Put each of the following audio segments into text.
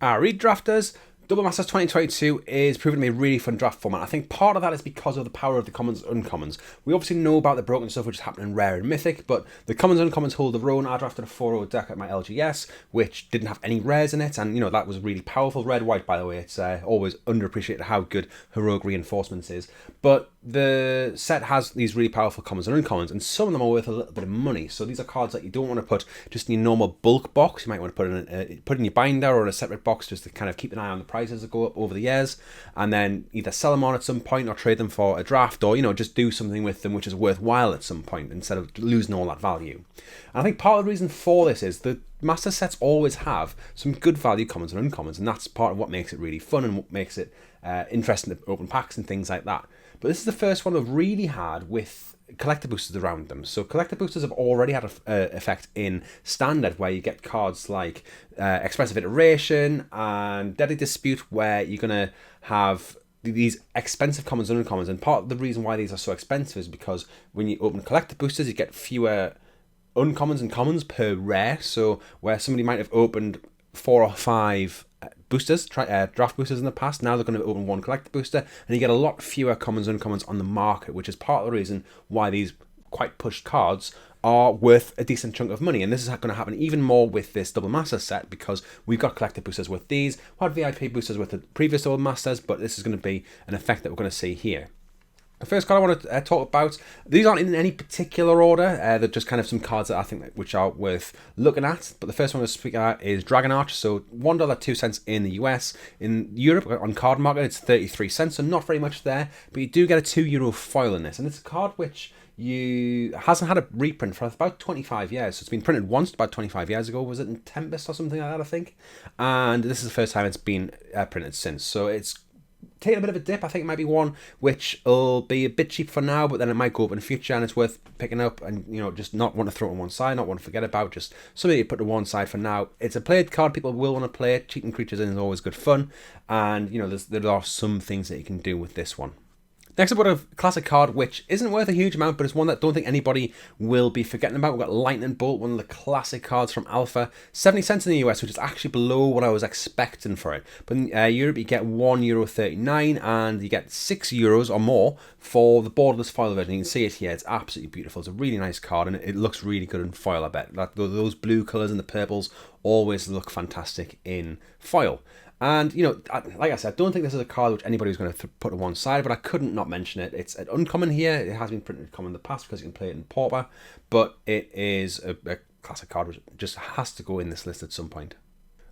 Redrafters, Double Masters 2022 is proving to be a really fun draft format. I think part of that is because of the power of the commons and uncommons. We obviously know about the broken stuff which is happening in rare and mythic, but the commons and uncommons hold their own. I drafted a 4-0 deck at my LGS, which didn't have any rares in it, and that was really powerful. Red-white, by the way, it's always underappreciated how good heroic reinforcements is. But the set has these really powerful commons and uncommons, and some of them are worth a little bit of money. So these are cards that you don't want to put just in your normal bulk box. You might want to put in your binder or in a separate box just to kind of keep an eye on the prices that go up over the years, and then either sell them on at some point or trade them for a draft, or just do something with them which is worthwhile at some point instead of losing all that value. And I think part of the reason for this is the master sets always have some good value commons and uncommons, and that's part of what makes it really fun and what makes it interesting to open packs and things like that. But this is the first one I've really had with collector boosters around them. So collector boosters have already had an effect in standard, where you get cards like Expressive Iteration and Deadly Dispute, where you're going to have these expensive commons and uncommons. And part of the reason why these are so expensive is because when you open collector boosters, you get fewer uncommons and commons per rare. So where somebody might have opened 4 or 5 boosters, draft boosters in the past, now they're going to open one collector booster, and you get a lot fewer commons and uncommons on the market, which is part of the reason why these quite pushed cards are worth a decent chunk of money. And this is going to happen even more with this Double Master set, because we've got collector boosters with these, we had VIP boosters with the previous Double Masters, but this is going to be an effect that we're going to see here. The first card I want to talk about, these aren't in any particular order, they're just kind of some cards that I think which are worth looking at. But the first one to speak about is Dragon Arch, so $1.02 in the US. In Europe, on card market, it's 33 cents, so not very much there, but you do get a €2 foil in this, and it's a card which hasn't had a reprint for about 25 years. So it's been printed once about 25 years ago. Was it in Tempest or something like that, I think? And this is the first time it's been printed since, so it's taking a bit of a dip. I think it might be one which will be a bit cheap for now, but then it might go up in the future, and it's worth picking up and just not want to throw it on one side, not want to forget about, just something you put to one side for now. It's a played card, people will want to play it. Cheating creatures in is always good fun, and there are some things that you can do with this one. Next up, we've got a classic card which isn't worth a huge amount, but it's one that I don't think anybody will be forgetting about. We've got Lightning Bolt, one of the classic cards from Alpha. 70 cents in the US, which is actually below what I was expecting for it. But in Europe, you get €1.39, and you get €6 or more for the borderless foil version. You can see it here. It's absolutely beautiful. It's a really nice card, and it looks really good in foil, I bet. Those blue colours and the purples always look fantastic in foil. And, like I said, I don't think this is a card which anybody was going to put to one side, but I couldn't not mention it. It's an uncommon here. It has been printed common in the past because you can play it in Pauper, but it is a classic card which just has to go in this list at some point.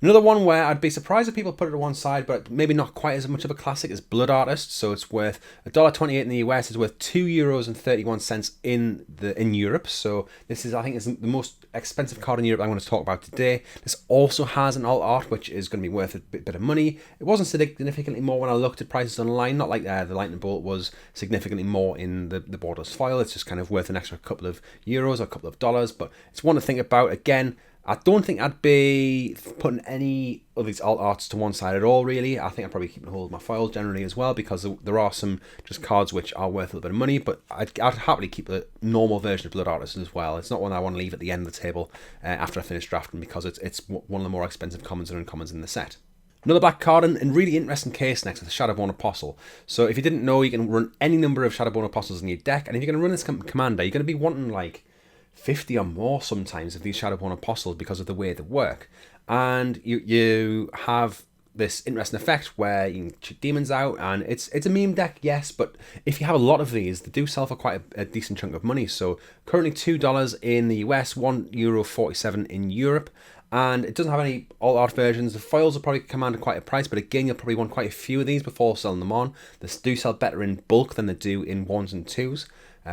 Another one where I'd be surprised if people put it to one side, but maybe not quite as much of a classic, is Blood Artist. So it's worth $1.28 in the US. It's worth €2.31 in Europe. So this is, I think, is the most expensive card in Europe I'm going to talk about today. This also has an alt art, which is going to be worth a bit of money. It wasn't significantly more when I looked at prices online. Not like the Lightning Bolt was significantly more in the Borders foil. It's just kind of worth an extra couple of euros or a couple of dollars. But it's one to think about. Again, I don't think I'd be putting any of these alt arts to one side at all, really. I think I'd probably keep a hold of my foils generally as well, because there are some just cards which are worth a little bit of money, but I'd happily keep the normal version of Blood Artist as well. It's not one I want to leave at the end of the table after I finish drafting, because it's one of the more expensive commons and uncommons in the set. Another black card, and really interesting case next to the Shadowborn Apostle. So if you didn't know, you can run any number of Shadowborn Apostles in your deck, and if you're going to run this commander, you're going to be wanting like 50 or more sometimes of these Shadowborn Apostles because of the way they work. And you have this interesting effect where you can cheat demons out, and it's a meme deck, yes, but if you have a lot of these, they do sell for quite a decent chunk of money. So currently $2 in the US, €1.47 in Europe, and it doesn't have any alt art versions. The foils will probably command quite a price, but again, you'll probably want quite a few of these before selling them on. They do sell better in bulk than they do in ones and twos.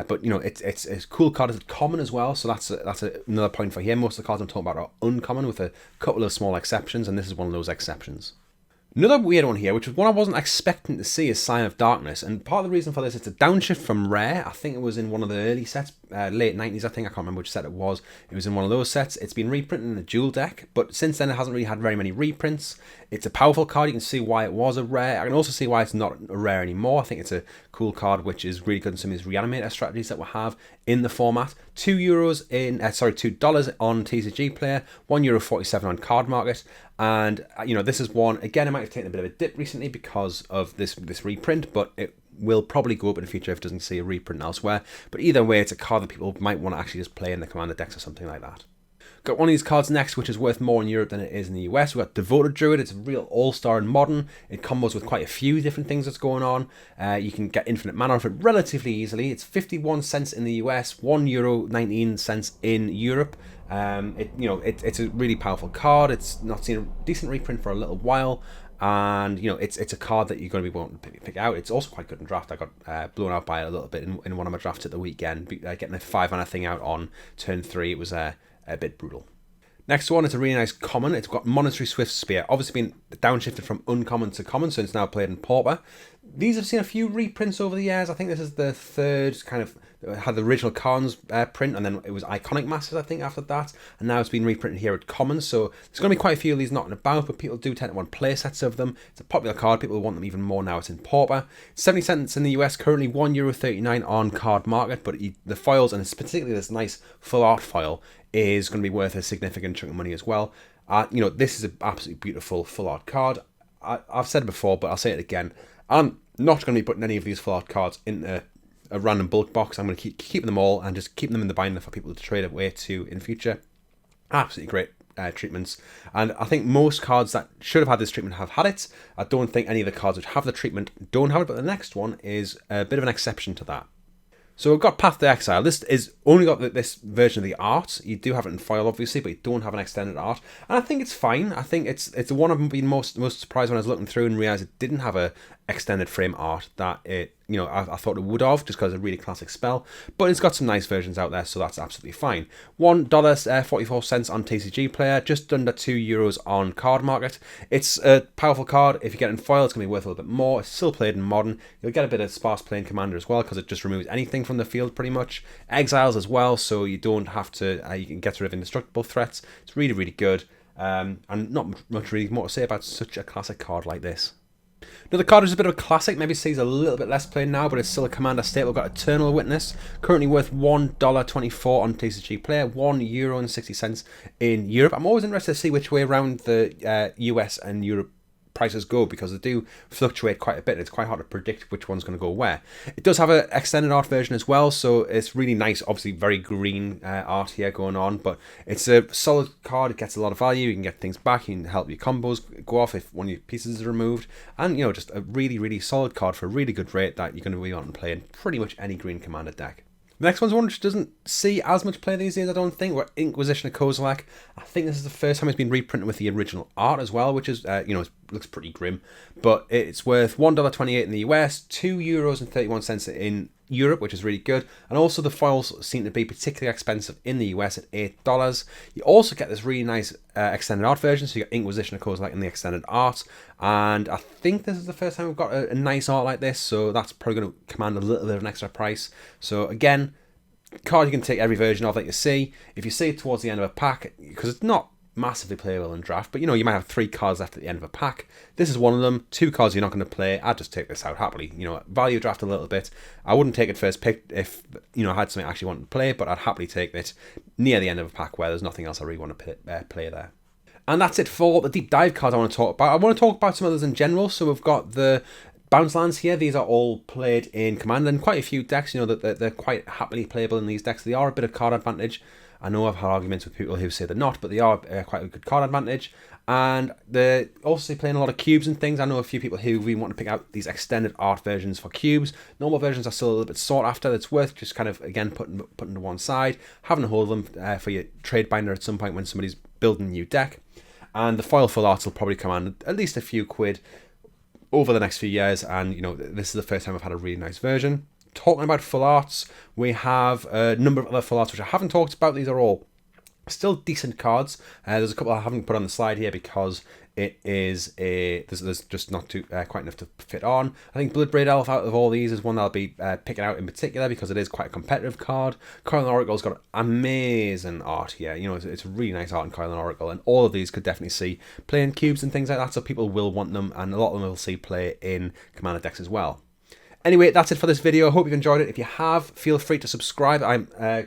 But it's a cool card. It's common as well, so that's another point for here. Most of the cards I'm talking about are uncommon, with a couple of small exceptions, and this is one of those exceptions. Another weird one here, which is one I wasn't expecting to see, is Sign of Darkness, and part of the reason for this, it's a downshift from rare. I think it was in one of the early sets, late 90s, I think. I can't remember which set it was. It was in one of those sets. It's been reprinted in a dual deck, but since then it hasn't really had very many reprints. It's a powerful card. You can see why it was a rare. I can also see why it's not a rare anymore. I think it's a cool card, which is really good in some of these reanimator strategies that we have in the format. $2 on TCG Player, €1.47 on Card Market. And this is one, again, it might have taken a bit of a dip recently because of this reprint, but it will probably go up in the future if it doesn't see a reprint elsewhere. But either way, it's a card that people might want to actually just play in the Commander decks or something like that. Got one of these cards next, which is worth more in Europe than it is in the US. We've got Devoted Druid. It's a real all-star in Modern. It combos with quite a few different things that's going on. You can get infinite mana off it relatively easily. It's 51 cents in the US, €1.19 in Europe. It's a really powerful card. It's not seen a decent reprint for a little while. And it's a card that you're going to be wanting to pick out. It's also quite good in draft. I got blown out by it a little bit in one of my drafts at the weekend. Getting a 5-mana thing out on turn 3, it was a bit brutal. Next one, it's a really nice common. It's got Monetary Swift Spear. Obviously been downshifted from uncommon to common, so it's now played in Pauper. These have seen a few reprints over the years. I think this is the third kind of, had the original Karn's print, and then it was Iconic Masters, I think, after that. And now it's been reprinted here at Common, so there's going to be quite a few of these knocking about, but people do tend to want play sets of them. It's a popular card. People want them even more now it's in Pauper. 70 cents in the US, currently €1.39 on Card Market, but the foils, and particularly this nice full art foil, is going to be worth a significant chunk of money as well. This is an absolutely beautiful full art card. I've said it before, but I'll say it again. I'm not going to be putting any of these full art cards in a random bulk box. I'm going to keep them all and just keep them in the binder for people to trade away to in future. Absolutely great treatments. And I think most cards that should have had this treatment have had it. I don't think any of the cards which have the treatment don't have it, but the next one is a bit of an exception to that. So we've got Path to Exile. This is only got this version of the art. You do have it in foil, obviously, but you don't have an extended art. And I think it's fine. I think it's the one I've been most surprised when I was looking through and realised it didn't have a extended frame art that I thought it would have, just because it's a really classic spell. But it's got some nice versions out there, so that's absolutely fine. $1.44 on TCG Player, just under €2 on Card Market. It's a powerful card. If you get it in foil, it's going to be worth a little bit more. It's still played in Modern. You'll get a bit of sparse play in Commander as well, because it just removes anything from the field pretty much. Exiles as well, so you don't have to, you can get rid of indestructible threats. It's really, really good. And not much really more to say about such a classic card like this. Now the card is a bit of a classic, maybe sees a little bit less play now, but it's still a Commander staple. We've got Eternal Witness, currently worth $1.24 on TCG Player, €1.60 in Europe. I'm always interested to see which way around the US and Europe prices go, because they do fluctuate quite a bit. It's quite hard to predict which one's going to go where. It does have an extended art version as well, so it's really nice. Obviously very green art here going on, but it's a solid card. It gets a lot of value. You can get things back. You can help your combos go off if one of your pieces is removed, and just a really, really solid card for a really good rate that you're going to be on and play in pretty much any green Commander deck. The next one's one which doesn't see as much play these days, I don't think. We're Inquisition of Kozilek. I think this is the first time it's been reprinted with the original art as well, which is, it looks pretty grim. But it's worth $1.28 in the US, €2.31 in Europe, which is really good. And also the foils seem to be particularly expensive in the US at $8. You also get this really nice extended art version, so you got Inquisition of Kozilek in the extended art. And I think this is the first time we've got a nice art like this, so that's probably going to command a little bit of an extra price. So again, card you can take every version of that you see. If you see it towards the end of a pack, because it's not massively playable in draft, but you might have 3 cards left at the end of a pack. This is one of them. 2 cards you're not going to play. I'd just take this out happily. Value draft a little bit. I wouldn't take it first pick if I had something I actually wanted to play, but I'd happily take it near the end of a pack where there's nothing else I really want to play there. And that's it for the deep dive cards I want to talk about. I want to talk about some others in general. So we've got the bounce lands here. These are all played in Commander, and quite a few decks, that they're quite happily playable in these decks. They are a bit of card advantage. I know I've had arguments with people who say they're not, but they are quite a good card advantage. And they're also playing a lot of cubes and things. I know a few people who really want to pick out these extended art versions for cubes. Normal versions are still a little bit sought after. It's worth just kind of, again, putting to one side, having a hold of them for your trade binder at some point when somebody's building a new deck. And the foil full arts will probably command at least a few quid over the next few years. And, this is the first time I've had a really nice version. Talking about full arts, we have a number of other full arts which I haven't talked about. These are all Still decent cards. There's a couple I haven't put on the slide here because it is there's just not too quite enough to fit on. I think Bloodbraid Elf out of all these is one that I'll be picking out in particular because it is quite a competitive card. Coil and Oracle's got amazing art here. You know, it's really nice art in Coil and Oracle, and all of these could definitely see play in cubes and things like that. So people will want them, and a lot of them will see play in Commander decks as well. Anyway, that's it for this video. I hope you've enjoyed it. If you have, feel free to subscribe. I'm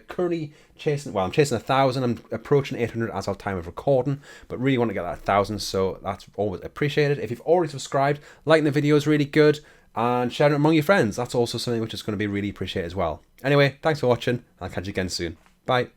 currently chasing 1,000. I'm approaching 800 as of time of recording, but really want to get that 1,000, so that's always appreciated. If you've already subscribed, liking the video is really good, and sharing it among your friends. That's also something which is going to be really appreciated as well. Anyway, thanks for watching. I'll catch you again soon. Bye.